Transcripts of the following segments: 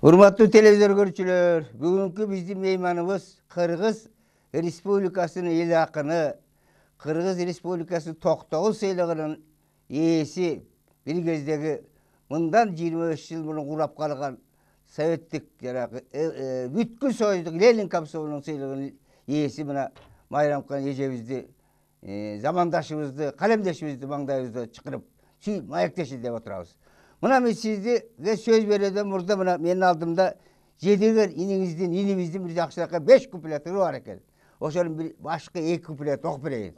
Hurmatlı televizor görүүчүлөр, бүгүnkү биздин мейманыбыз Кыргыз Республикасынын эл акыны, Кыргыз Республикасы Токтогул сыйлыгынын ээси, бир кездеги мындан 25 жыл мурун курап калган советтик жанагы бүткүл союздук Ленин комсомолунун сыйлыгынын ээси мына Майрамкан эжебизди, замандашыбызды, калемдешибизди маңдайыбызда чакырып, маектеши деп отурабыз. Мына мен sizге söz берүүдөн мурда мына менин алдымда жедегер иниңиздин, инибиздин бир жакшыракай 5 куплети бар экен. Ошонун бир башкы 2 куплет окуп берейин.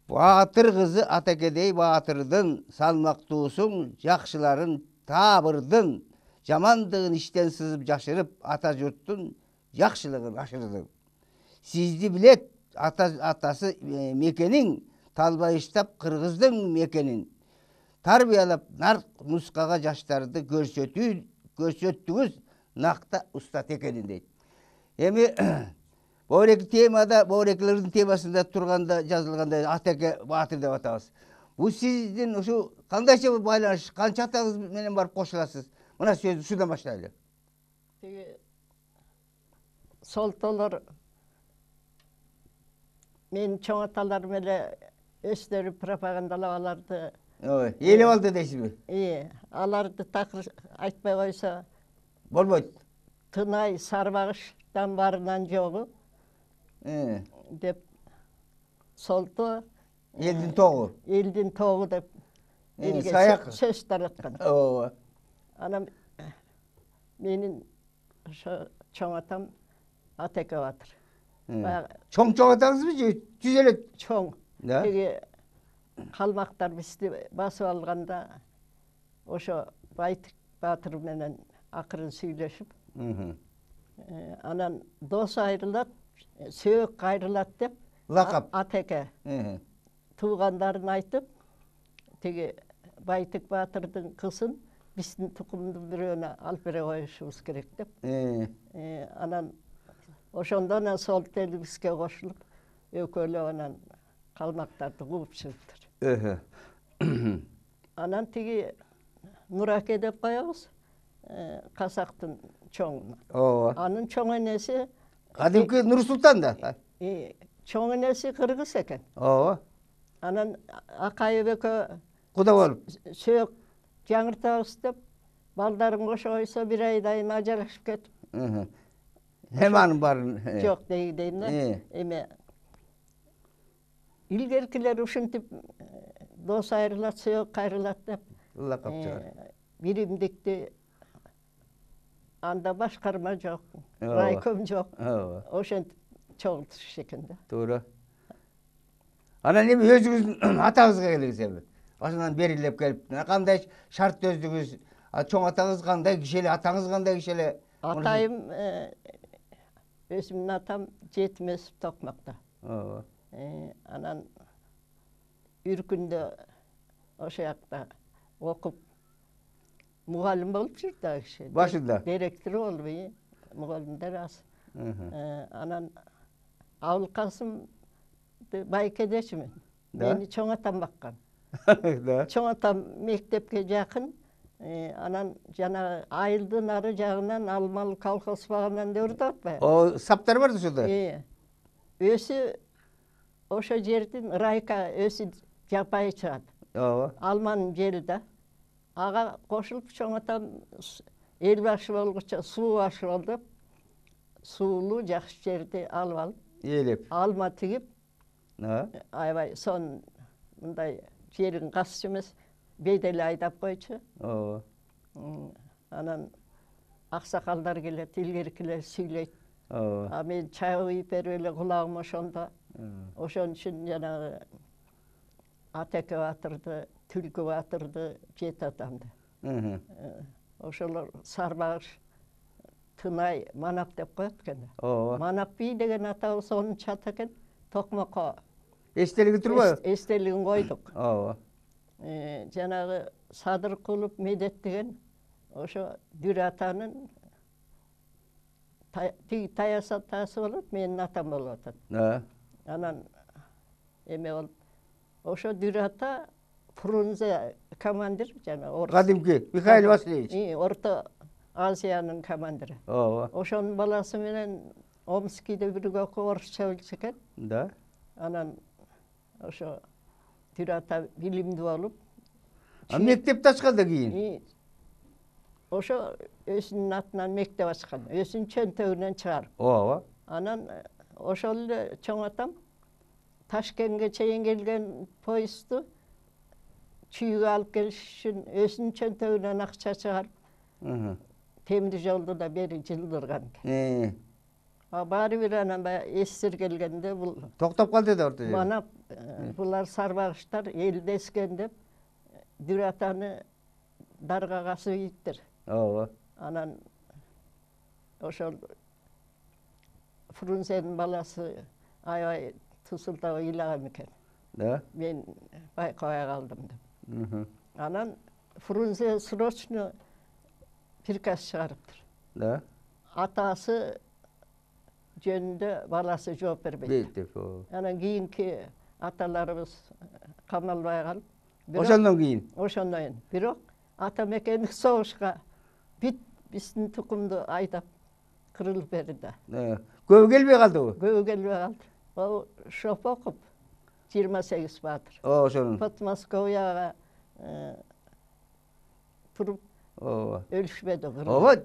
Баатыр кызы Атакедей баатырдын салмактуусуң, жакшыларын табырдың, жамандыгын иштен сызып жашырып, ата журттун жакшылыгын ашырдың. Сизди билет атасы мекенин, талбай иштап кыргыздын мекенин. Тарбиялап нарк нускага жаштарды көрсөттүңүз накта устат экенин дейт. Эми бөреки темада, бөөрекилердин темасында турганда жазылгандай Атаке Баатыр деп атабыз. Бул сиздин ушу кандайча байланыш, канча атаңыз менен барып кошуласыз? Мына сөздү ушудан баштайлы. Тиги солтолор мен чоң аталарым эле өздөрү пропагандалап аларды. Ой, элеп алды дейсизби? Аларды такыр айтпай койсо Болбойт. Тынай сарбагыштан барынан жогу деп солто Элдин тогу. Элдин тогу деп Саяк сөз тараткан. Ооба. Анан менин ошо чоң атам Атаке Баатыр. Чоң атаңызбы же жүз эле чоң. Тиги калмактар бизди басып алганда ошо Байтык Баатыр менен акырын сүйлөшүп, анан дос айрылат, сөөк кайрылат деп лакап Атеке туугандарын айтып, тиги Байтык Баатырдын кызын биздин тукумдун бирөөнө алып бере коюшубуз керек деп. Анан ошондон сол телибизге кошулуп, экөөлөп анан калмактарды кууп чыгыптыр. Анан тиги Нураке деп коебуз, Казактын чоңуна. Анын чоң энеси кадимки Нур-Султан да. Чоң энеси кыргыз экен. Анан Акайып экөө Куда болуп? Сөөк жаңыртабыз деп, балдарын кошо койсо бир айдан ажырашып кетип. Эми анын баарын Жок дейм да. Эми илгеркилер ушинтип дос айрылат, сөөк кайрылат деп лакап чыгар. Биримдикти анда башкарма жок, райком жок. Ошентип чогултуш экен да. Туура. Анан эми өзүңүздүн атаңызга келиңиз эми. Ошондон берилеп келип, кандай шарт төздүңүз? Чоң атаңыз кандай киши эле, атаңыз кандай киши эле? Атайым өзүмдүн атам Жетимесов Токмакта. Анан Үркүндө ошо жакта окуп мугалим болуп жүрдү ал киши. Башында. Директор болуп, мугалимдер аз. Анан Абылкасымды байкедечимин. Мени чоң атам баккан. Чоң атам мектепке жакын, анан жана айылдын ары жагынан Алмал колхоз багынан деп атпайбы? О, саптар бар ошондо. Өзү ошо жердин райка өзү жапай чыгат. Алманын жери да. Ага кошулуп чоң атам эл башы болгучу суу башы бол деп, суулуу жакшы жерди алып алып, ээлеп, алма тигип, аябай сон мындай жерин касчу эмес, беделе айдап койчу. Анан аксакалдар келет, илгеркилер сүйлөйт. Мен чай куюп берип эле кулагым ошондо. Ошон үчүн жанагы Атаке Баатырды, Түлкү Баатырды жет атамды. Ошолор Сарбагыш, Тынай, Манап деп коет экен. Манап бий деген атабыз 10-чу ата экен. Токмокко эстелиги турбайбы? Эстелигин койдук. Жанагы Садыркулов Медет деген ошо Дүр атанын тиги Таяс атасы болот, менин атам болуп атат. Анан эме болуп, ошо Дүр ата Фрунзе командир жана кадимки Михаил Васильевич. Орто Азияның командирі. Ошонун баласы менен Омскийде бирге окуп орусча билчү экен. Да. Анан ошо Тирата билимдүү болуп. Мектепти ачканда кийин. Ошо өзүнүн атынан мектеп ачкан. Өзүнүн чөнтөгүнөн чыгарып. Ооба. Анан ошол эле чоң атам Ташкентке чейин келген поездду чүйгө алып келиш үчүн өзүнүн чөнтөгүнөн акча чыгарып, темир жолду да бери жылдырган экен. Баары бир анан эстер келгенде бул токтоп калды да орто жерде. Манап булар сарбагыштар элдескен деп Дүратаны даргага сыйыптыр. Ооба. Анан ошол Фрунзенин баласы аябай тусулдап ыйлаган экен. Да. Мен байкабай калдым деп. Анан Фрунзе срочно приказ чыгарыптыр. Да. Атасы жөнүндө баласы жооп бербейт. Анан кийинки аталарыбыз камалбай калып. Ошондон кийин. Ошондон кийин. Бирок ата мекендик согушка бүт биздин тукумду айдап кырылып берди да. Көбү келбей калдыбы? Көбү келбей калды. Ал Шопоков 28 баатыр. Ошонун. Подмосковьяга туруп өлүшпөдү. Ооба.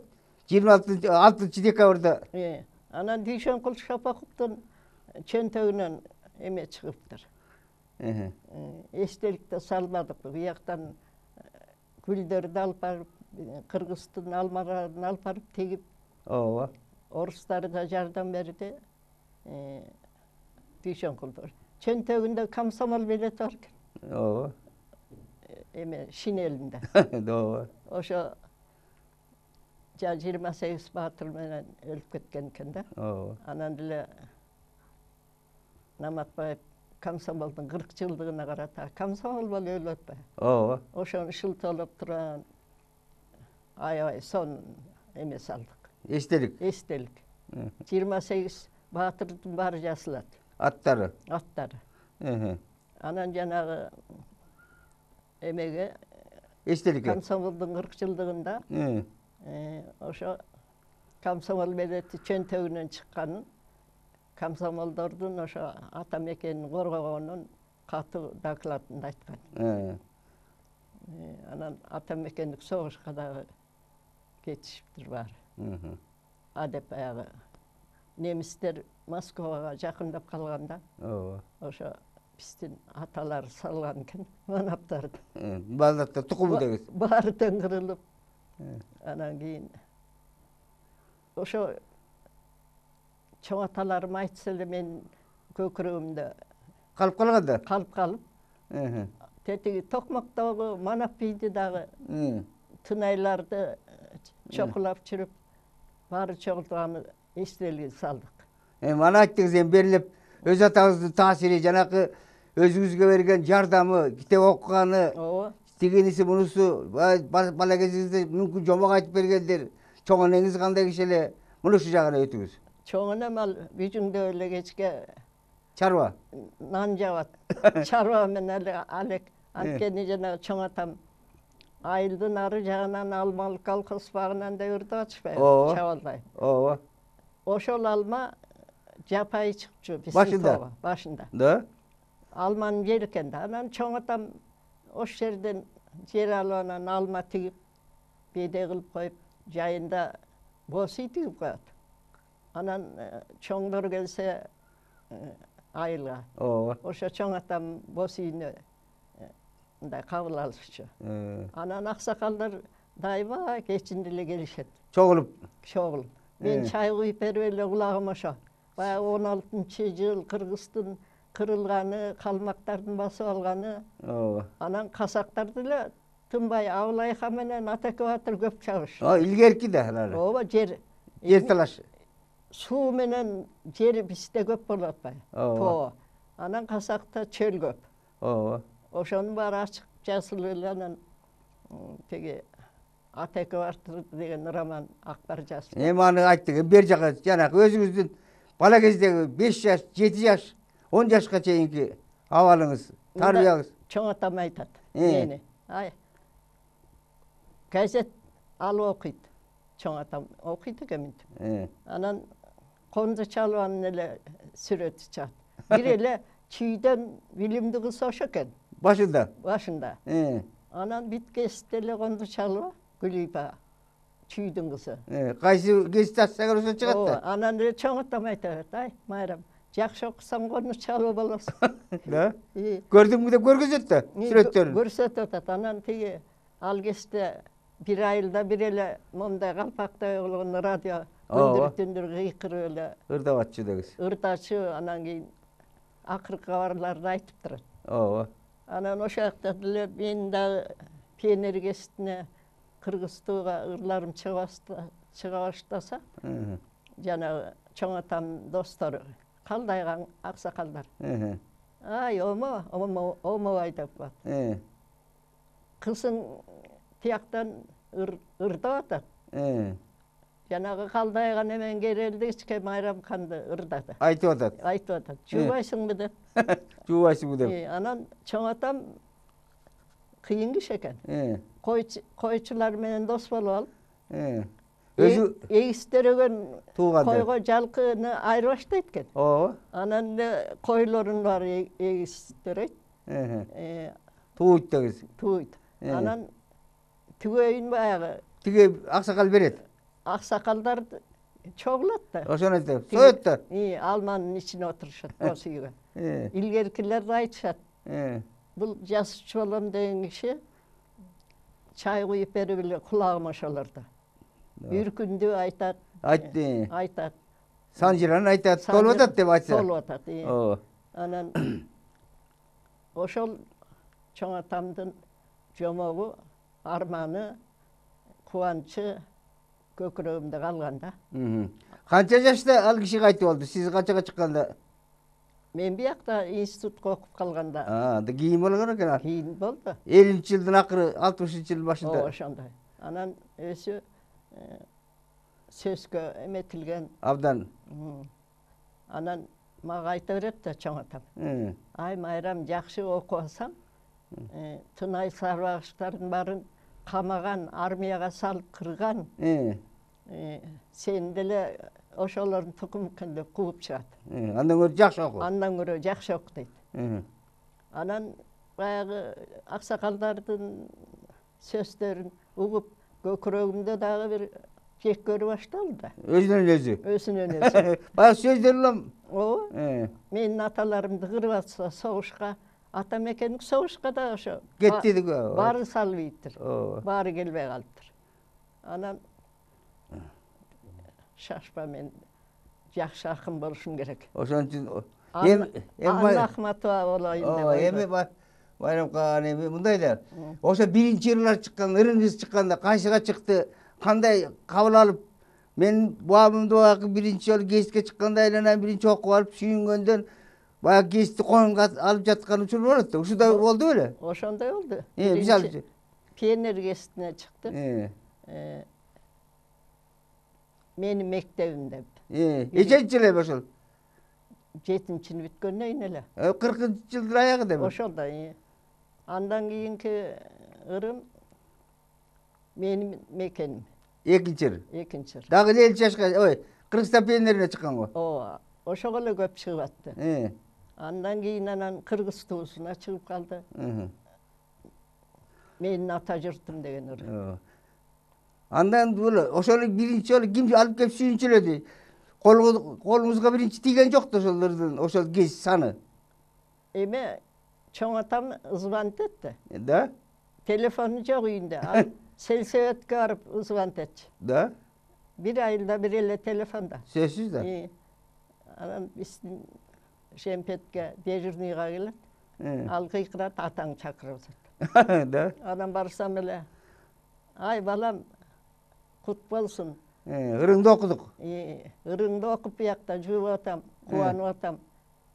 26 декабрда. Анан Дүйшөнкул Шопоковдун чөнтөгүнөн эме чыгыптыр. Эстеликти салмадык. Бияктан гүлдөрдү алып барып, Кыргыздын алмаларын алып барып тегип. Ооба. Орустар да жардам берди. Дүйшөнкулдор. Чөнтөгүндө комсомол билети бар экен. Ооба. Эме шинелинде. Ооба. Ошо 28 баатыр менен өлүп кеткен экен да. Анан деле Наматбаев комсомолдун 40 жылдыгына карата комсомол болуп өлүп атпайбы? Ооба. Ошону шылтоолоп турган аябай сонун эме салдык. Эстелик. Эстелик. 28 баатырдын баары жазылат. Аттары. Аттары. Анан жанагы эмеге эстеликке комсомолдун 40 жылдыгында ошо комсомол билети чөнтөгүнөн чыкканын, комсомолдордун ошо ата мекенин коргогонун катуу докладында айткан. Анан ата мекендик согушка дагы кетишиптир баары. Адеп аягы немистер Москвага жакындап калганда, ошо биздин аталар салган экен манаптарды. Балдаттар тукуму дегиз. Баары кырылып. Анан кийин ошо чоң аталарым айтса эле мен көкүрөгүмдө калып калганда. Калып калып. Тетиги Токмоктогу манап бийди дагы тынайларды чокулап жүрүп баары чогултуганы эстелиги салдык. Мана айттыңыз эми берилип өз атаңыздын таасири, жанакы өзүңүзгө берген жардамы, китеп окуганы, тигиниси мунусу, бала кезиңизде мүмкүн жомок айтып бергендер, чоң энеңиз кандай киши эле, муну ушул жагына өтүңүз. Чоң энем ал Бүжүңдө эле кечке чарба нан жабат. Чарба менен эле алек. Анткени жана чоң атам айылдын ары жагынан алмалык колхоз багынан да өрдү ачпайбы, чабалбай. Ооба. Ошол алма жапайы чыкчу башында. Башында. Да? Алманын жери экен да. Анан чоң атам ош жерден жер алып анан алма тигип, беде кылып коюп, жайында бос үй тигип коет. Анан чоңдор келсе айылга. Ошо чоң атам бос үйүнө мындай кабыл алышчу. Анан аксакалдар дайыма кечинде эле келишет. Чогулуп. Мен чай куюп берип эле кулагым ошо. Баягы 16-жыл Кыргыздын кырылганы, калмактардын басып алганы. Анан касактар деле тынбай Абылайхан менен Атеке баатыр көп чабыш. Илгерки да алар. Ооба, жер талаш. Суу менен жери бизде көп болуп атпайбы? Тоо. Анан касакта чөл көп. Ошонун баары ачык жазылып эле анан теги Атеке баатыр деген роман акбар жазып. Эми аны айттык, бер жака жанакы өзүңүздүн бала кездеги 5 жаш, 7 жаш, 10 жашка чейинки абалыңыз, тарбияңыз. Чоң атам айтат мени. Газет алып окуйт. çoğ atam okuydu emindim. Anan kondu çalıvanın ele süreti çat. Bir ele çiğden bilimdi kız oşaken. Başında. Başında. Anan bitkestele kondu çalıva Gülüba. Çiğdin kızı. Kaysı geçti atsalar olsa çıkarttı. Anan ele çoğ atam aytı. Ay mayram. Jakşı okusam kondu çalıva bolasın. Da? Gördün mü de görgüzetti süretlerini. Görsetet anan tigi al geçti. Bir ayılda bir ele mumda kalpakta oğlun radyo gündür gıykır öyle. Irdavatçı da kız. Irdaçı anan keyin akırkı varlarını aytıp durur. Anan o şakta diler ben de peynir geçtine Kırgızstuğa ırlarım çığa başlasa. Jana çoğ atam dostları kaldaygan aksakallar. Ay omo aytap bat. Kızın tiyaktan ırda atat. Janağı kaldaygan hemen gereldi içke mayram kandı ırdadı. Aytı atat. Aytı atat. Jubaysın mı de? Jubaysın mı de? Anan çoğ atam kıyın kiş eken. Koyçular menen dost bolup Eğisteregen koyga jalkını ayrılaştı etken. Anan koyların var eğisterek. Tuğut da kız. Tuğut. Anan tügeyin bayağı. Tüge aksakal beret. Aksakallar çoğlattı. O sonra da soyuttı. Almanın içine oturuşat o suyuga. İlgerikiler de aytışat. Bu jasıçı olan deyin kişi çay koyup beri bile kulağıma şalardı. Bir gündü aytat. Aytat. Sancıran aytat. Solvatat dep aytsa. Solvatat. Anan oşol çoğ atamdın jomogu armanı kuvançı köküröğümde kalganda. Kança yaşta al kişi kayıt oldu? Siz kançaga çıkkanda? Men biyakta institutga okup kalganda. Da giyin bolgan eкен. Giyin boldu. 50-nji yıldın akırı 60-nji yıl başında. Oşonday. Anan ösü sözgö emetilgen. Abdan. Anan maga ayta beret da çoğ atam. Ay mayram jakşı okuasam Tınay sarvagıçların barın kamagan, armiyaga salıp kırgan. Sen dele oşoların tukum kende kuup çıgat. Andan görü jakşı oku. Andan görü jakşı oku deydi. Anan bayağı aksakallardın sözlerin ugup gökürögümde dağı bir jek görü başladı da. Özünün özü. Özünün özü. Bayağı sözdер ulam. Menin atalarımdı kırvatsa soğuşka. Atam ekenik soğuşka da oşo. Gettiydik. Bari salviyittir. Bari gelbey kalıptır. Anan şaşpa men jakşı akım boluşum gerek. Oşon için Anlahmatı olayında. Bayram Kağan mundaylar. Oşa birinci yıllar çıkkanda, ırınız çıkkanda kayşıga çıktı. Kanday kabul alıp men babamda birinci yıl geçitke çıkkanda aylanan birinci okup alıp sүйüngöndөн bayağı geçti koyunga alıp jatkан uçur bolattı. Uşu da oldu öyle. Oşonday oldu. Misal Pioner geçitine çıktı. Menin mektebimde. Eçençi yıl oşol? 7-nji bitkönne ele. 40-nji yıldır ayağı demi? Oşolda. Andan keyinki ırım menin mekenim. Ekinci yıl. Ekinci yıl. Dağı 50 yaşka, Kırgızstan pionerine çıkan o. Oşoğla köp çıkıp attı. Andan keyin anan Kırgız tuğusuna çıkıp kaldı. Menin ata jurtum degen ırım. Andan böyle oşoluk birinci yolu kim alıp kep sүйünçüledi. Kolumuzga birinci tigen joktu oşollardan, oşol geç sanı. Eme çoğ atam ızvant etti. Da? Telefonu jok uyunda. Selsöötkö arıp ızvant etçi. Da? Bir ayılda bir elle telefonda. Sözsüz da? Anan bizden Şempetke dejurniga gelip al kıykırat ataң çakırып atат. Da? Adam barsam ele. Ay balam kut bolsun. Irıngda okuduk. Irıngda okup buyakta juup atam, kuvanıp atam.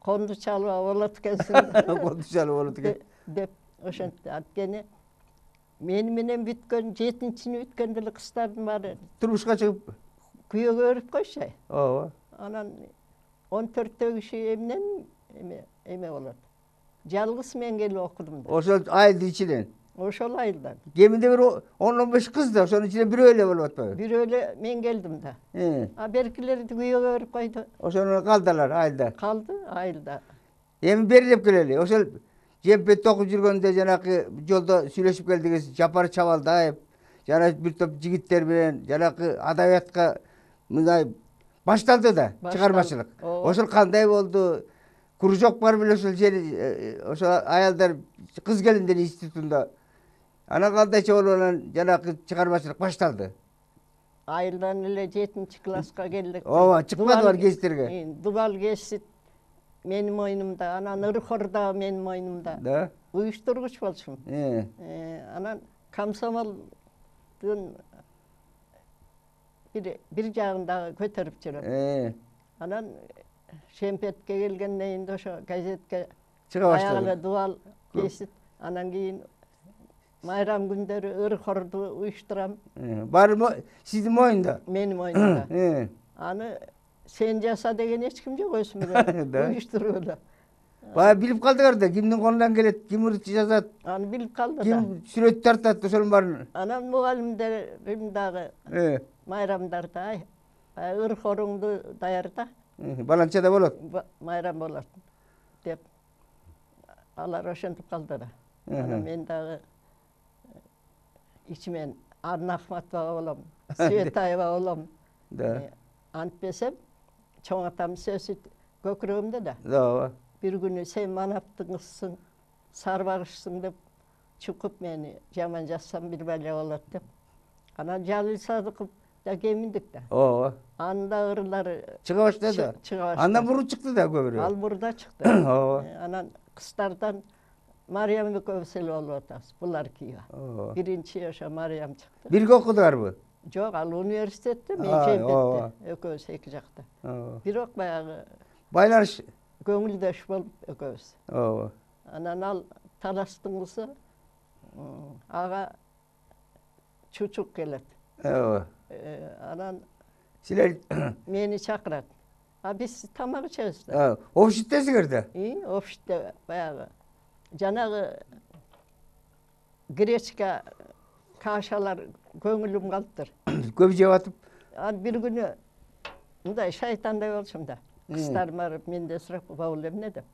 Kondu çalıp olat ekensin. Kondu çalıp olat eken. Dep oşentip atkeni. Men menen bütkön 7-nji bütkendeli kızlarım var. Turmuşka çıkıp? Kuyuga örüp koyşay. Anan 14 kişi emnen eme olat. Jalgız men gelip okudum da. Oşol ayıldı içinden. Oşol ayıldan. Gemide bir 10-15 kız da sonun içinde biri öyle bolup atmadı. Bir öyle men geldim de. Berkileri de güye görüp koydu. O sonra kaldılar ayılda. Kaldı ayılda. Emin beri dep geleli. O şol cempet tokup жүргөндө жанакы жолдо сүйлөшүп келдиңиz. Жапар чабалдайып, жана bir топ жигиттер менен жанакы адабиятка мындай башталды да чыгармачылык. Ошол кандай болду? Кружок бар беле ошол жер, ошо аялдар кыз келиндер институтунда. Ana kaldayça olan janakı çıkarmacılık başladı. Ayıldan ile 7. klaska geldik. Ova çıkmadılar geçtirge. Duval geçti benim oyunumda. Anan ırhorda benim oyunumda. Da? Uyuşturucuş olsun. Anan Komsomol'dun bir jağında götürüp жүрөт. Anan Şempetke gelgenden de şu gazetke ayağı duval geçti. Anan keyin Bayram günleri ırhordu uyuşturam. Var mı sizin oyunda? Benim oyunda. Anı sen jasa degen hiç kim yok ösmüyor. Uyuşturuyorlar. Bana bilip kaldılar da kimden kolundan gelet, kim ırkçı yazat. Anı bilip kaldı da. Kim sürekli tartattı sorun var mı? Anam mugallimlerim dağı bayramlarda ırhorundu dayarda. Balançada bolot. Bayram bolat. Dep Allah roşentip kaldı da. Anam men dağı içimen Arna Ahmatova olam, Svetayeva olam. Antbesem, çoğun atam sözü gökürüğümde de. Bir günü sen manaptыңызsın, sarvağışsın dep çıkıp beni jaman jassam bir bale olat dep. Ana Jalil Sadıkov da gemindik de. Anda ırıları çıka başladı. Andan buru çıktı da göbürü. Al burada çıktı. Anan kıstardan Meryem Köksaloğlu otas. Bunlar ki. Birinci yaşa Meryem çıktı. Birge okudular mı? Yok, al üniversitede, men Şempet'te. Ököz ekjakta. Bir ok bayağı baylanış göngüldeş bolup ököz. Anan al talastığımızı ağa çocuk gelet. Anan siler meni çakırat. Biz tamağı çözdü. Ofiste sigirdi. Ofiste bayağı. Janağı Greçka kaşalar göngülüm kaldır. Köp jevatıp. Bir günü bunday şeytanday olsun da. Kızlar marıp men de sırap bavulem ne de.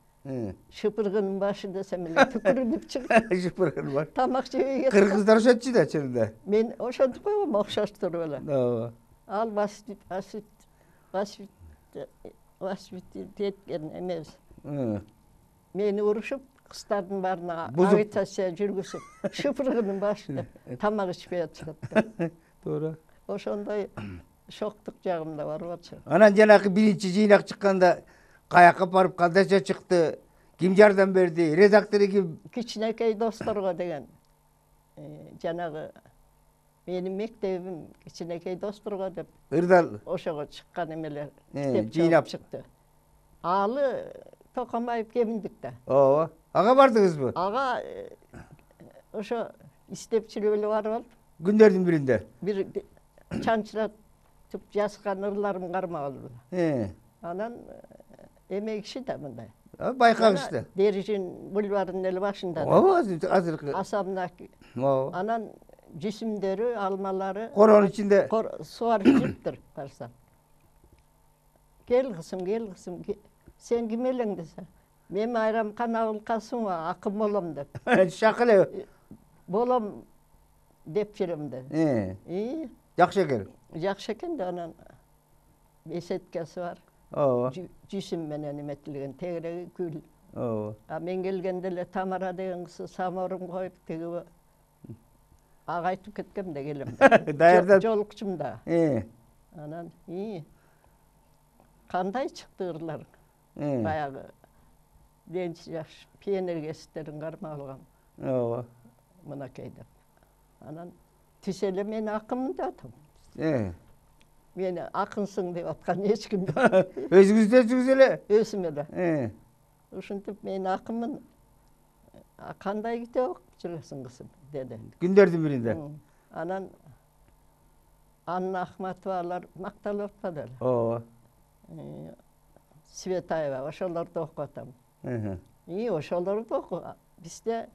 Şıpırgının başı desem ele tükürünüp çıktı. Şıpırgın var. Tamak jeye gitti. Kırgızlar oşatçı da çırında. Men oşatıp koyum okşaştır öyle. Al vasfit detken emez. Meni uruşup kızların barına agitasiya жүрgüsüp şıpırgının başında tamak içmeye çıktı. Doğru. Oşonday şoktuk jağımda var olçu. Anan janakı birinci jıynak çıkkanda kayakka barıp kaldayça çıktı. Kim yardım berdi? Redaktörü kim? Kiçinekey dostlarga degen. Janağı benim mektebim kiçinekey dostlarga dep. Irdal. Oşoga çıkkan emeler. Jıynap çıktı. Alı tokamayıp gemindik de. Ağa bardınız mı? Ağa oşo istepçiliği var ol. Günlerden birinde. Bir çançıra tıp jaskan ırlarım karma oldu. Anan emek işi de bunday. Baykak işte. Derijin bulvarının eli başında. Azırkı. Asamdaki. Anan cisimleri, almaları. Koronun içinde. Suar ciptir varsa. Gel kızım. Sen kim elin dese. Men ayram kanağıl kasım var, akım olam dep. Şakılı. Bolam dep jirimde. Jakşı eкен. Jakşı eken de anan besetkesi var. Cisim menen emetilgen tegregi gül. Men gelgende ele Tamara degen kızı samorum koyup tegi agaytıp ketkem de gelim. Jolukçum da. Anan iyi. Kanday çıktı ırlar. Bayağı genç yaş pienergeslerin karma algam. Mına keyde. Anan tisele meni akımında atam. Meni akınsın dep atkan hiç kim yok. Özünüzde ele. Özüme de. Uşuntip meni akımın kanday gite ok жүресің kızım dedi. Günlerden birinde. Anan Anna Ahmatovalar maktalıp atpadılar. Svetayeva, oşolarda okutam. İyi, oşolarda oku. Bizde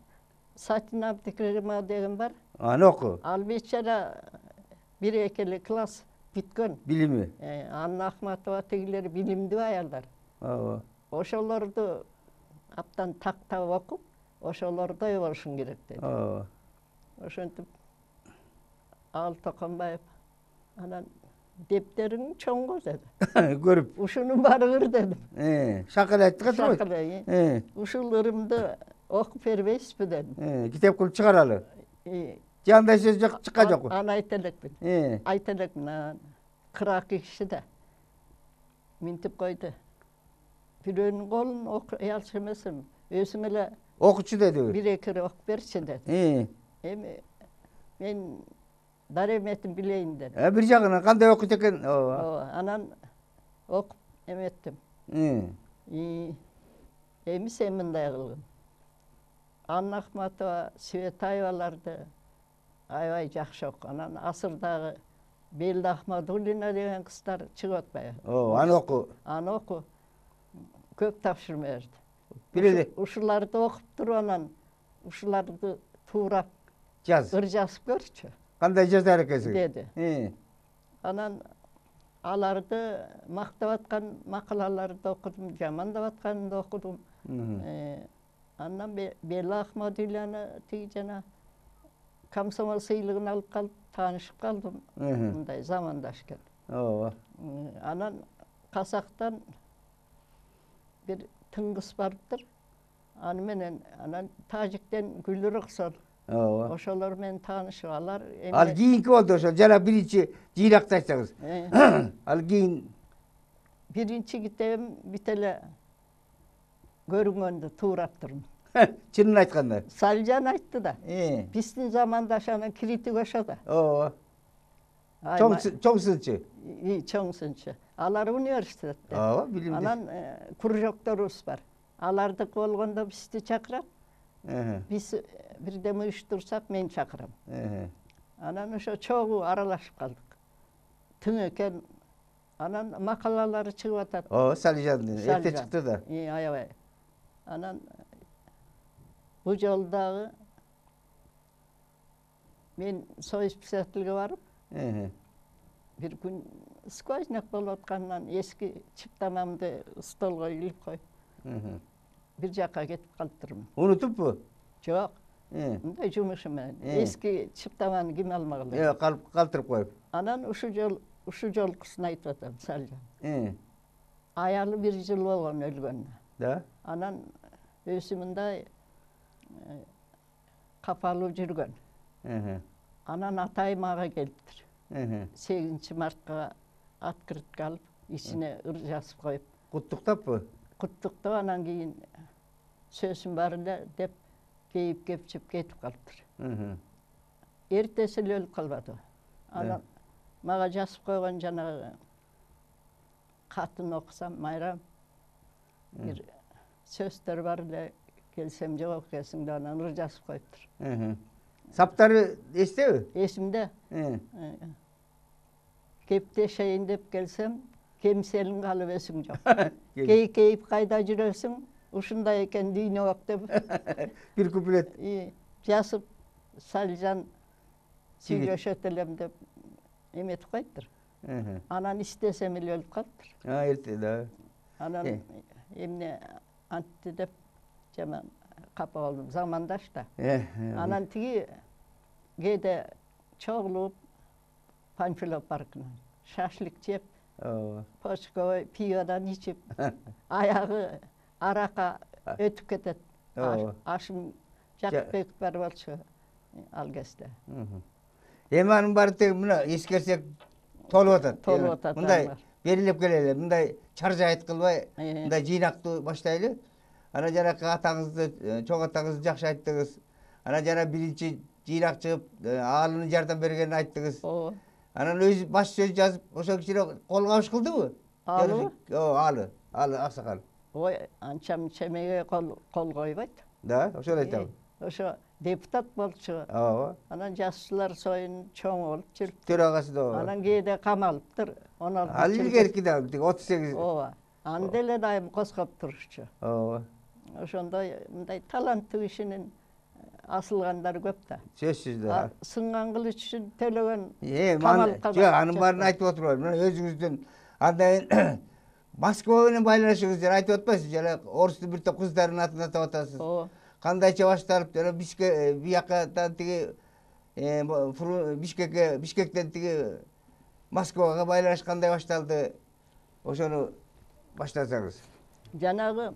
Satin Abdikirima деген бар. Anı oku. Ал бечара bir ekeli klas bitken. Bilimi. Anna Ahmatova tegileri bilimdi ayarlar. Aa. Oşolordu aptan taktap okup, oşolorda oluşun gerek dedi. Aa. Oşontip Al Tokanbayev anan depterini çoğungo dedi. Görüp. Uşunu barığır dedim. Şakal ettik atır mı? Şakalayı. Uşullarımda okup vermeyiz mi dedim. Kitap kılıp çıkaralı. Canda söz çıkacak o. Ana aytelek bin. Aytelek bin. 42 kişi de. Mintip koydu. Birinin kolunu yalçımesin. Özümle Okuçu dedi. bir ekeri okup versin dedi. Ben daremetim bileyim dedi. Bir жағынан қандай оқиды екен? Anan okup emettim. Emis eminday kılgın. Anna Ahmatova, Svetayvalardı. Ayvay жақсы oku. Anan asırdağı Belli Ahmadulina деген kızlar çıkıtmaya. Anı oku. Anı oku. Köp tapşırma verdi. Bileli. Uşularda okup dur anan. Uşularda tuğrap. Jaz. Irjasıp görçü. Qanday жазар екенсің? Dedi. Anan alardı maqtavatkan maqalalarda okudum, jamandavatkanda da okudum. Andan Belli Ahmadulina tiyicana Komsomol sıylığını alıp kalıp tanışıp kaldım. Bunday zamandaşken. Anan Kasak'tan bir tıngıs vardır. Anı anan Tacik'ten Gülür Oksal. Oşolar men tanışıvalar. Al giyinki oldu oşol. Jana birinci jiylaqtaşsаңыз. Al giyin. Birinci gittim bitele görüngöndü tuğrattırım. Çınını айтқанда. Salcan ayttı da. Bizden zamandaşanın kiriti koşada. Çoğ sınçı. Çoğ sınçı. Alar üniversitede. Bilimde. Anan kurjoktorus var. Alardık olganda bizdi çakıram. Biz bir deme uyuştursak men çakıram. Anan oşo çoğu aralaşıp kaldık. Tüngöken anan makalaları çıkıp atat. Salcan. Erte çıktı da. Ayavay. Anan bu yoldağı men soyuz psikiyatrga barıp bir gün skvajnak bolotkandan eski çiptamamды stolga ilip koy. Bir jaka ketip kalıptırım. Unutup mu? Yok. Bunday jumuşum men. Eski çiptamany kim almagylar? Kaltırıp koyup. Anan uşu jolkusunu aytıp atam Saljan. Ayalı bir yıl bolgan ölgönne. Da? Anan ösümünde kapalı жүрgөн. Anan atay mağa geliptir. 8 Mart'a atkırıp alıp içine ırjasıp koyup. Kutluktab mı? Kutlukta anan keyin sözüm barında dep keyip kepçip ketip kalıptır. Ertesili ölüp kalmadı. Anan mağa jasıp koygan janağı katını okusam Mayram bir sözler var da gelsem cevap gelsin de anan ırjasıp koyuptur. Saptarı esti mi? Esimde. Kepte şeyin dep gelsem kemselin kalıp esim yok. Keyip kayda jüresin, uşunda eken düğüne yok dep. Bir kuplet. Jasıp Saljan süylöşötelem dep emetip koyuptur. Anan istesem ele ölüp kalıptır. Erте da. Anan emne antti dep jaman kapa oldum zamandaş da. Anan tigi gede çoğulup Panfilo Parkı'na şaşlık jep, poşkoy piyodan içip ayağı araka ötüp ketet. Aşım jakıp bekip barıp alçı al gesle. Emanın barı tek mına eskersek tolup atat. Tolup atat. Mınday berilip keleli, mınday çarja ayt kılbay, mınday jыйнакты başlaylı. Ana jana atağızdı, çoğ atağızdı jakşı ayttınız. Ana jana birinci jıйнак çıkıp ağalını jardan bergenini ayttınız. Anan öz baş söz yazıp oşo kişiyle kol kavuş kıldı mı? Alı? Alı aksakal. Oy ançam çemege kol koybaydı. Da, oşo aytam. Oşo deputat bolçu. Anan jasçılar soyun çoğun olup жүрüp. Төрағасы da o. Anan keyde kamalıptır. Al ilgerki de 38. Andele dayım koskap turuşçu. Oşonda mınday talanttı kişinin asılganlar köp da. Сөзсүз да. Сынған қылыш үшін төлеген Анын баарын айтып отурбайм. Өзүңүздүн андайын Москва менен байланышыңыз жана айтып атпайсыз, жана орустун бир топ кыздардын атын атап атасыз. Кандайча башталып, жана бияктан тиги Бишкектен тиги Москвага байланыш кандай башталды? Ошону баштасаңыз. Жанагы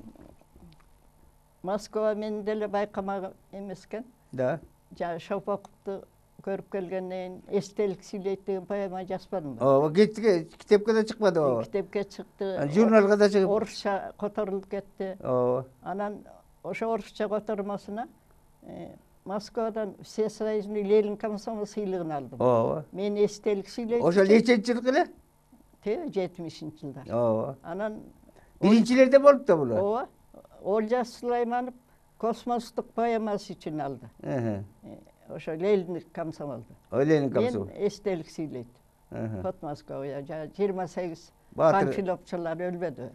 Москва мен деле байкамак эмескен. Да. Жана Шопоковду көрүп келгенден кийин эстелик сүйлөйт деген поэма жазбадым. Ооба, китепке да чыкпады ооба. Китепке чыкты. Журналга да чыгып. Орусча которулуп кетти. Ооба. Анан ошо орусча котормосуна Москвадан Всесоюзный Ленин комсомол сыйлыгын алдым. Ооба. Мен эстелик сүйлөйт. Ошо нечинчи жылкы эле? 70-нчи жылдар. Ооба. Анан Биринчилерде болуп да булар. ооба. Олжас Сулайманов космостук поэмасы үчүн алды. Ошо Ленин комсомолду. Ленин комсомол. Мен эстелик сүйлөйт. Кот Москвага 28 панфиловчулар өлбөдү.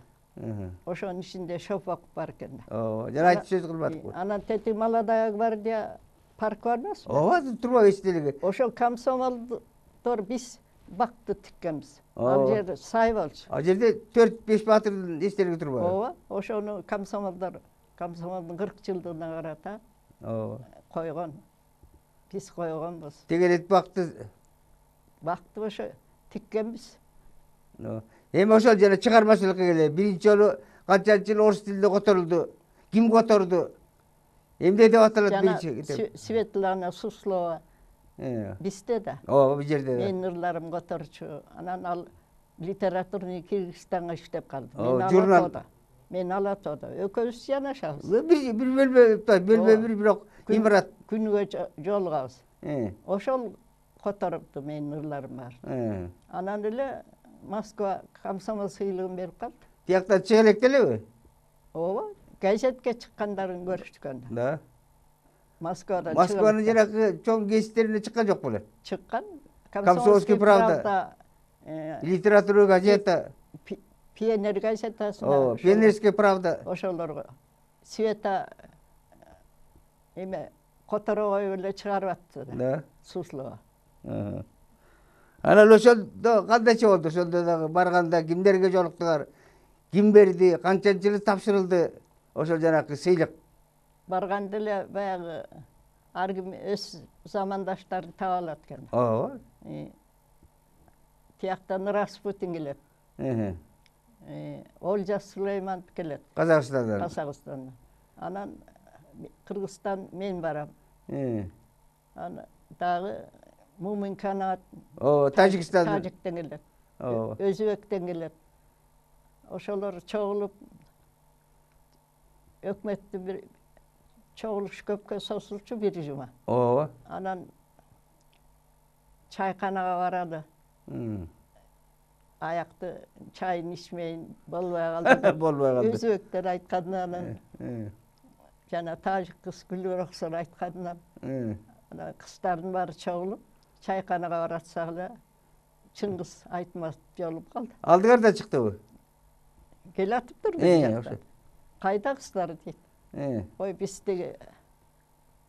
Ошонун ичинде Шопоков бар экен. Ооба, жана айтып сөз кылбадык. Анан тети Молодая гвардия парк бар эмеспи? Ооба, турбайбы эстелиги. Ошол комсомолдор биз бакты тиккенбиз. Ал жер сай болчу. Ал жерде 4-5 батырдын эстелиги турбайбы? Ооба, ошону комсомолдун 40 жылдыгына карата койгон. Биз койгонбуз. Тегерет бакты ошо тиккенбиз. Эми ошол жана чыгармачылыкка келе. Биринчи жолу канчанчы жыл орус тилинде которулду? Ким которду? Эмне деп аталат биринчи китеп? Светлана Суслова. Бизде да. Ооба, бул жерде да. Менин ырларым которчу. Анан ал литературный Кыргызстанга иштеп калды. Мен Алатоодо. Экөөбүз жанашабыз. Bir bölme бирок имарат. Күнүгө жолугабыз. Ошол которупту менин ырларым бар. Анан эле Москва комсомол сыйлыгын берип калды. Тияктан чыга элек делеби? Ооба, газетке чыккандарын көрүштүк анда. Да. Москвадан Москванын жанагы чоң гезиттерине чыккан жок беле? Чыккан. Комсомольский правда. Литература газета. Пионер газетасына. Пионерская правда. Ошолорго. Света эме которого эле чыгарып атты. Да. Суслова. Анан ошондо кандайча болду? Ошондо дагы барганда кимдерге жолуктуңар? Ким берди? Канчанчы жылы тапшырылды? Ошол жанагы сыйлык. Барганда эле баягы ар ким өз замандаштарын таап алат экен. Ооба. Тияктан Распутин келет. Олжас Сулайманов келет. Казакстандан. Анан Кыргызстан мен барам. Анан дагы Мумин Канат. Тажикстандан. Тажиктен келет. Өзбектен келет. Ошолор чогулуп өкмөттүн бир чогулуш көпкө созулчу бир жума. Ооба. Анан чайканага барады. Аякты чайын ичмейин болбой калды. Болбой калды. Өзбектер айтканынан. Жана тажик кыз Гүлбараксыр айтканынан. Ана кыздардын баары чогулуп чайканага баратсак эле Чыңгыз Айтматов жолугуп калды. Алдыңар да чыктыбы? Келатыптыр бул. Кайда кыздар дейт. Ой биз деги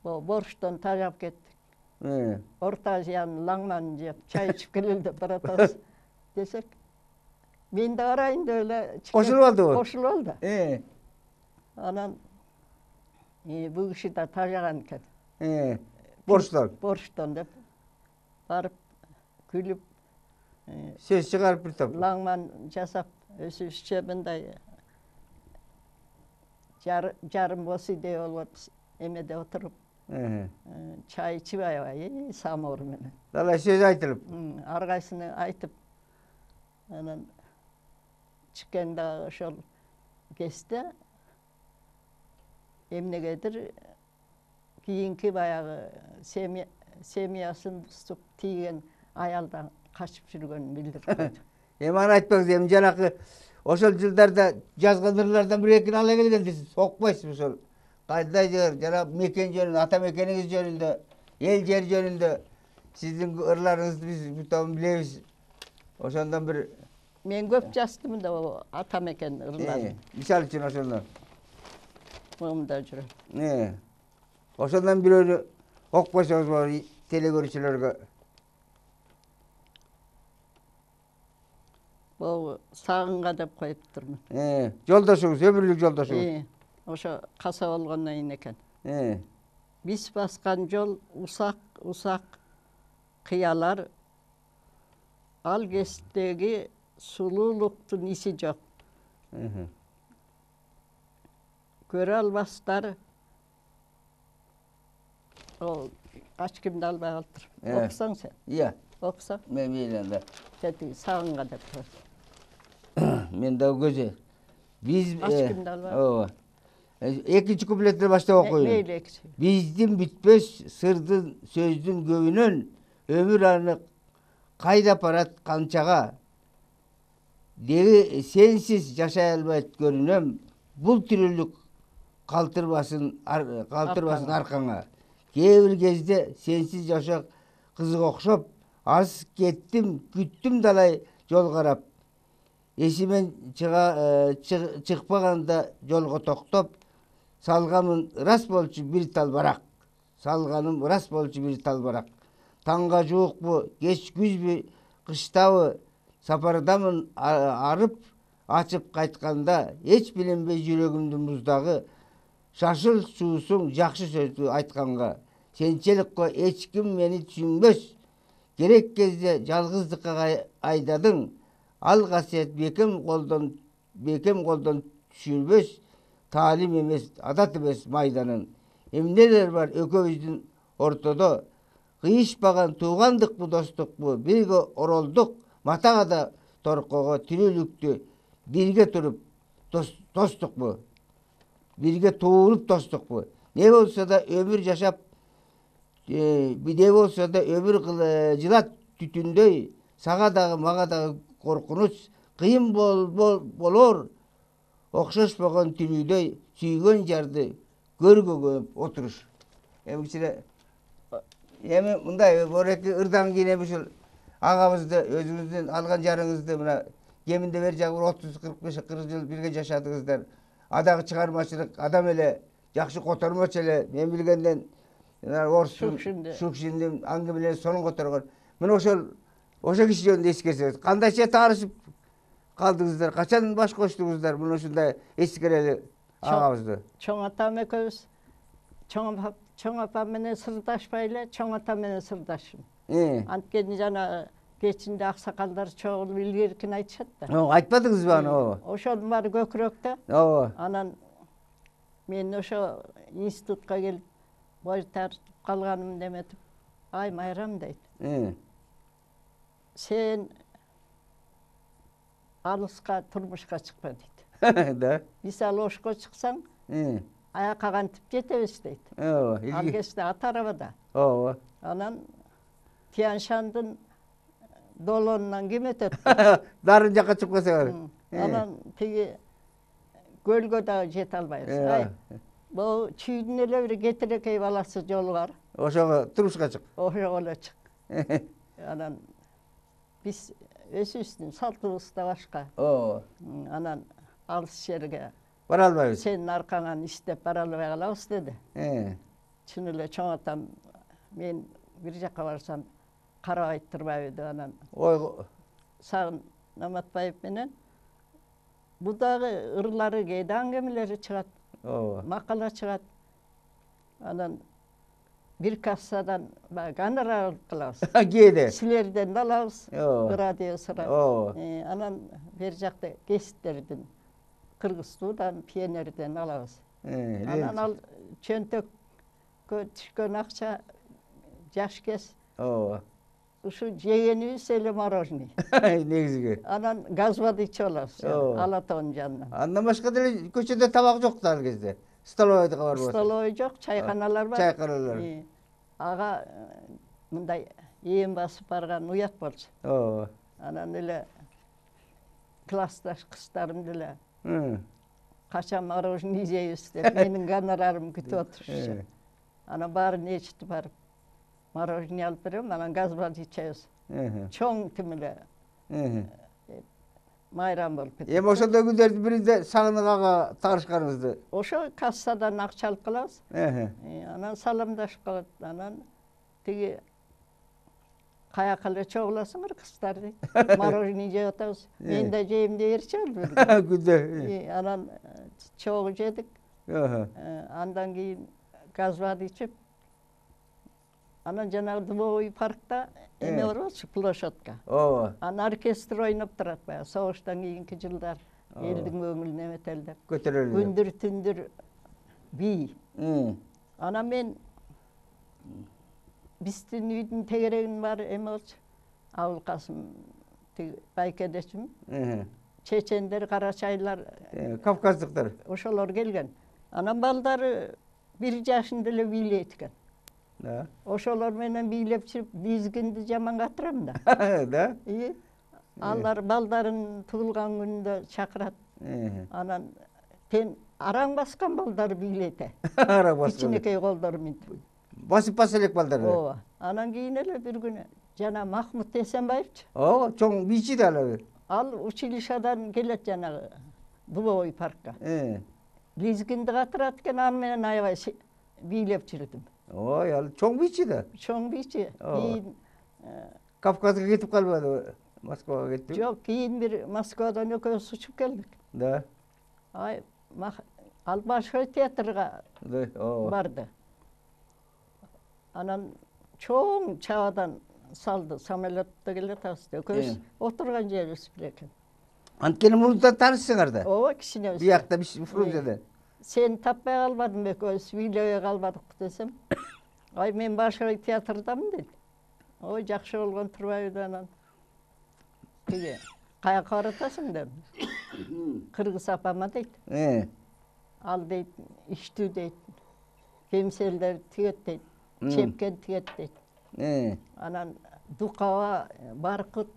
борчтон тажап кеттик. Орто Азиянын лаңманын жеп чай ичип келели деп баратабыз десек, мен да карайын деп эле кошулуп алдыбы? Кошулуп алды. Анан бул киши да тажаган экен. Борчтон деп барып күлүп сөз чыгарып бир топ. Лаңман жасап өзүбүзчө мындай жарым бос идея болуп эмеде отуруп чай ичип аябай самовар менен. Далай сөз айтылып. Ар кайсыны айтып анан чыккан дагы ошол кезде эмнегедир кийинки баягы семьясын бузуп тийген аялдан качып жүргөнүн билдирип койду. Эми аны айтпаңыз, эми жанакы ошол жылдарда жазган ырлардан бир экини ала келген дейсиз. Окпайсызбы ошол? Кайдай жер, жана мекен жөнүндө, ата мекениңиз жөнүндө, эл жер жөнүндө сиздин ырларыңызды биз бүтөм билебиз. Ошондон бир мен көп жаздым да ата мекен ырларын. Мисалы үчүн ошондон. Мында жүрөм. Ошондан бирөөнү окуп койсоңуз болот теле көрүүчүлөргө. Бул сагынга деп коюптурмун. Жолдошуңуз, өмүрлүк жолдошуңуз. Ошо каса болгондон кийин экен. Биз баскан жол усак кыялар, ал кесиптеги сулуулуктун иси жок. Көрө албастар. Ол ач кимди албай калыптыр. Окусаң сен? Iya. Окусаң? Мен мейли анда. Жетиги сагынга деп кой. Мен да көзү. Биз Ач кимди албай. ооба. Экинчи куплеттен баштап окуйын. Мейли экинчи. Биздин бүтпөс сырдын сөздүн көбүнөн өмүр аны кайда барат канчага деги сенсиз жашай албайт көрүнөм. Бул тирүүлүк калтырбасын аркаңа. Кээ бир кезде сенсиз жашоо кызык окшоп, аз кеттим, күттүм далай жол карап. Эсимен чыкпаганда жолго токтоп, салганым рас болчу бир тал барак. Таңга жуукпу, кеч күзбү, кыштабы, сапардамын арып, ачып кайтканда, эч билинбей жүрөгүмдүн буздагы, шашыл суусуң жакшы сөздү айтканга. Сенчелик ко эч ким мени түшүнбөс. Керек кезде жалгыздыкка айдадың, ал касиет бекем колдон түшүрбөс. Таалим эмес, адат эмес майданын. Эмнелер бар экөөбүздүн ортодо, кыйышпаган туугандыкпы, достукпу, бирге оролдук, матага да торкого, тирүүлүктү бирге туруп тостукпу, бирге туулуп тостукпу. Не болсо да өмүр жашап, биде болсо да өмүр жылат түтүндөй, сага дагы мага дагы коркунуч, кыйын болор, окшошпогон тирүүдөй, сүйгөн жарды көргөгөп отуруш. Эми мындай бореки ырдан кийин ушул агабызды, өзүңүздүн алган жарыңызды мына кеминде бери жагы 30-40 жыл бирге жашадыңыздар. Адагы чыгармачылык адам эле, жакшы котормочу эле, мен билгенден Шукшиндин аңгемелери сонун которгон. Мына ошо киши жөнүндө эскерсеңиз, кандайча таанышып калдыңыздар, качан баш коштуңуздар мына ушундай эскерели агабызды? Чоң атам экөөбүз чоң апам менен сырдашпай эле, чоң атам менен сырдашым. Анткени жана кечинде аксакалдар чогулуп илгеркин айтышат да. Айтпадыңызбы аны? Ошонун баары көкүрөктө. Ооба. Анан мен ошо институтка келип бой тартып калганым деметип, ай Майрам дейт. Сен алыска турмушка чыкпа дейт. Да. Мисалы Ошко чыксаң, аяка кантип жетебиз дейт. Ал кезде ат арабада. Ооба. Анан Тянь-Шандын долонунан ким өтөт? Дарын жакка чыгып калсаңар. Анан тиги көлгө дагы жете албайбыз. Ай, бул чүйдүн эле бир кетирекей баласы жолу бар. Ошого турмушка чык. Ошого эле чык. Анан биз өзүбүздүн салтыбыз да башка. Анан алыс жерге бара албайбыз. Сенин аркаңан иштеп бара албай калабыз деди. Чын эле чоң атам мен бир жака барсам карабай турбайбы деп анан Сагын Наматбаев менен бу дагы ырлары кээде аңгемелери чыгат. Макала чыгат. Анан бир кассадан гонорар алып калабыз. Кээде силерден да алабыз. Радио сурап. Анан бери жакта кесиптердин Кыргызстуудан, Пионерден алабыз. Анан ал чөнтөккө түшкөн акча жаш кез. Ушу жегенибиз эле мороженый. Негизги. Анан газбады ичип алабыз. Алатоонун жанынан. Андан башка деле көчөдө табак жок да ал кезде. Столовойдо бар болсо. Столовой жок, чайканалар бар. Чайканалар. Ага мындай ээн басып барган уят болчу. Анан эле классташ кыздарым деле качан мороженый жейбиз деп менин гонорарымды күтүп отурушчу. Анан баарын ээрчитип барып мороженый алып берем, анан газбады ичебиз. Чоң тим эле майрам болуп кетет. Эми ошондой күндөрдүн биринде Сагынык таарышканыңызды. Ошо кассадан акча алып калабыз. Анан саламдашып калат. Анан тиги каяка эле чогуласыңар кыздар дейт. Мороженое жеп атабыз. Мен да жейм деп берчи ал Күндө. Анан чогуу жедик. Андан кийин газ воды ичип, анан жанагы Дубовый паркта эме бар болчу, площадка. Ооба. Анан оркестр ойноп турат баягы согуштан кийинки жылдар. Элдин көңүлүн эметелдеп. Көтөрөлүп. Күндүр түндүр бий. Анан мен биздин үйдүн тегерегинин баары эме болчу. Абыл Касым байкедечим. Чечендер, карачайлар, Кавказдыктар. ошолор келген. Анан балдары 1 жашында эле бийлейт экен. Ошолор менен бийлеп чыгып, бизгинди жаман катырам да. Да? Алар балдарын туулган күнүндө чакырат. Анан тен араң баскан балдар бийлейт. Араң баскан. Кичинекей колдору менен. Басып баса элек балдар. Ооба. Анан кийин эле бир күнү жана Махмут Эсенбаевчы. Ооба, чоң бийчи да ал. Ал училищадан келет жанагы Дубовый паркка. Лизгинди катырат экен, аны менен аябай бийлеп жүрдүм. Ой, ал чоң бийчи да. Чоң бийчи. Кийин Кавказга кетип калбады, Москвага кетти. жок, кийин бир Москвадан экөөбүз учуп келдик. Да. Ал Большой театрга барды. Анан чоң чабадан салды, самолетто келет асты. Экөөбүз отурган жерибиз экен. Анткени мурунтан таанышсыңар да. Ооба, кичинебиз. Биякта Фрунзеде. Сени таппай калбадым, экөөбүз бийлебей калбадык десем. Ай, мен Большой театрдамын дейт. Ой, жакшы болгон турбайбы анан. Тиги каяка баратасың деп. Кыргыз апама дейт. Ал дейт, иштүү дейт. Кемселдер тигет дейт. Чепкен тигет дейт. Анан Дукаба, Баркыт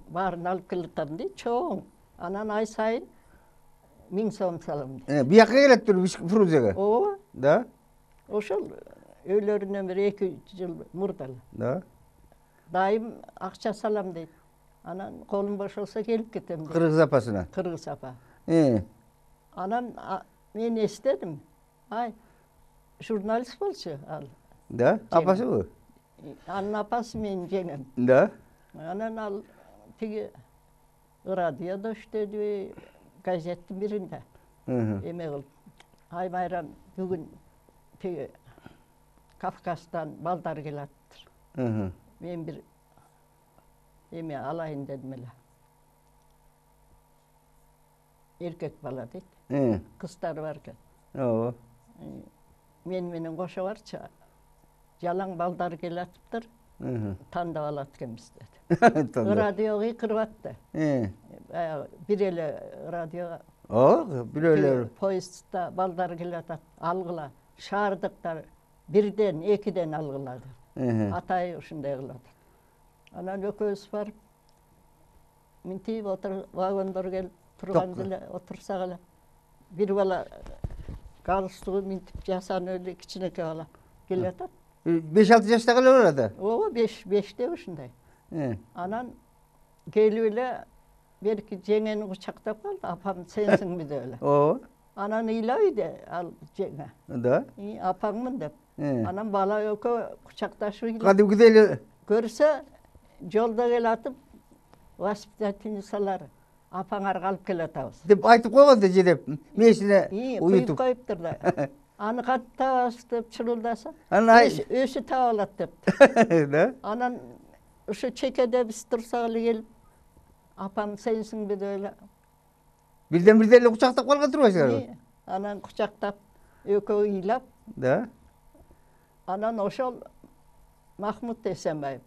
баарын алып келатам дейт, чоң. Анан ай сайын 1000 сом салам дейт. Бияка келет тур Фрунзеге. Ооба. Да? Ошол өйлөрүнөн бир 2 жыл мурда. Да. Дайым акча салам дейт. Анан колум бошолсо келип кетем дейт. Кыргыз апасына. Кыргыз апа. Анан мен эстедим. Ай, журналист болчу ал. Да? Апасыбы? Анын апасы менин жеңем. Да. Анан ал тиги радиодо иштеди, газеттин биринде. Эме кылып. Ай, майрам, бүгүн тиги Кавказдан балдар келатыр. Мен бир эме алайын дедим эле. Эркек бала дейт. Кыздары бар экен. Ооба. Мен менен кошо барчы. Жалаң балдар келатыптыр. Тандап алат экенбиз деди. Радио кыйкырып атты. Бир эле радио. Бир эле. Поездда балдар келатат. Алгыла. Шаардыктар бирден, экиден алгылады. Атай ушундай кылат. Анан экөөбүз барып, минтип вагондор келип турганда эле отурсак эле бир бала галстугу минтип жасанып эле кичинекей бала келатат. 5-6 жаштагы эле барады. Ооба, 5те ушундай. Анан келип эле берки жеңени кучактап калды, апам сенсиңби деп эле. Ооба. Анан ыйлабайды ал жеңе. Да. Апаңмын деп. Анан бала экөө кучакташып келет. Кадимкидей эле Көрсө, жолдо келатып, воспитательницалар апаңар калып келатабыз. деп айтып койгон да жедеп, мешине Куюп уютуп. коюптур да. Аны каттабыз деп чырылдаса, Анан өсү таап алат деп. Да. Анан ушу чекеде биз турсак эле келип, апам сенсиңби деп эле. Бирден эле кучактап калган турбайсыңарбы? Анан кучактап, экөө ыйлап. Да. Анан ошол Махмут Эсенбаев.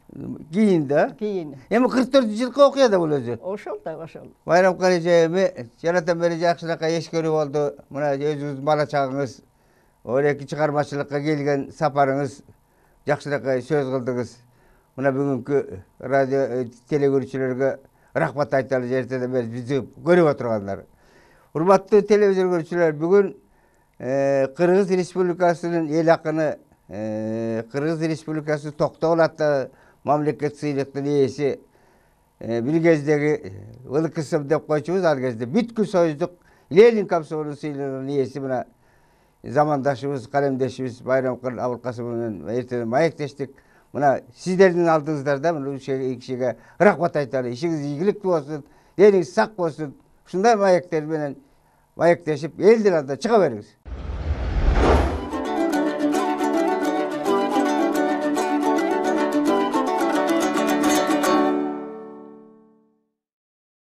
Кийин да. Кийин. Эми 44-жылкы окуя да бул өзү. Ошол да ошол. Байрам Каражаеви жаратан бери жакшыракка эшкөрүү болду. Мына өзүңүздүн бала чагыңыз, ореки чыгармачылыкка келген сапарыңыз жакшыракка сөз кылдыңыз. Мына бүгүнкү радио телегөрүүчүлөргө рахмат айталы жертеден бери бизди көрүп отургандар. Урматтуу телевизор көрүүчүлөр, бүгүн Кыргыз Республикасынын эл акыны, Кыргыз Республикасы Токтогул атты мамлекет сыйлыктын ээси Bir kezdegi ılık kısım dep koyçubuz al kezde bütkü soyuzduk Lenin kapsolu sıyılığının iyesi buna zamandaşımız, kalemdeşimiz Bayram Kırıl Abulkasım'ın erteden mayekleştik. Buna sizlerden aldığınızlarda bunu kişiye rahmat aytarı, işiniz iyilik olsun, deriniz sak olsun. Şunlar mayekler benen mayekleşip eldir anda çıkaveriniz.